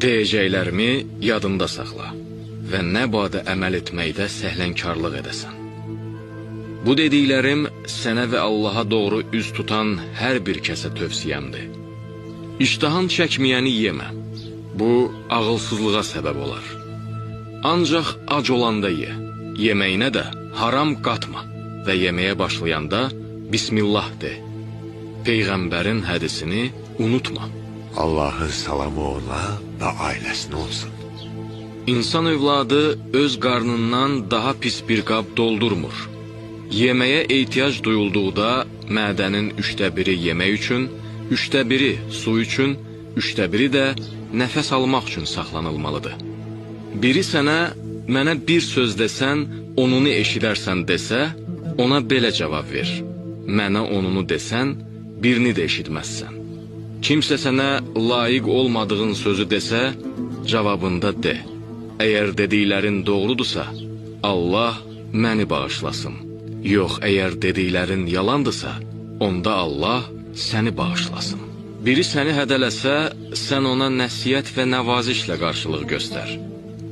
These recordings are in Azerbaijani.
Deyəcəklərimi yadında saxla və nə badə əməl etməkdə səhlənkarlıq edəsən. Bu dediklərim sənə və Allaha doğru üz tutan hər bir kəsə tövsiyəmdir. İştahan çəkməyəni yemə. Bu, ağılsızlığa səbəb olar. Ancaq ac olanda ye. Yeməyinə də haram qatma və yeməyə başlayanda Bismillah de. Peyğəmbərin hədisini unutma. Allah'ın salamı ona və ailəsinə olsun. İnsan övladı öz qarnından daha pis bir qab doldurmur. Yeməyə ehtiyac duyulduqda mədənin 1/3 yemək üçün, 1/3 su üçün, 1/3 də nəfəs almaq üçün saxlanılmalıdır. Biri sənə, mənə bir söz desən, onunu eşidərsən desə, ona belə cavab ver. Mənə onunu desən, birini də eşitməzsən. Kimsə sənə layiq olmadığın sözü desə, cavabında de. Əgər dediklərin doğrudursa, Allah məni bağışlasın. Yox, əgər dediklərin yalandırsa, onda Allah səni bağışlasın. Biri səni hədələsə, sən ona nəsihət və nəvazişlə qarşılıq göstər.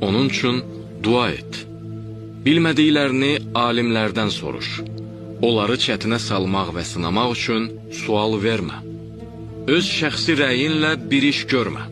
Onun üçün dua et. Bilmədiklərini alimlərdən soruş. Onları çətinə salmaq və sınamaq üçün sual vermə. Öz şəxsi rəyinlə bir iş görmə.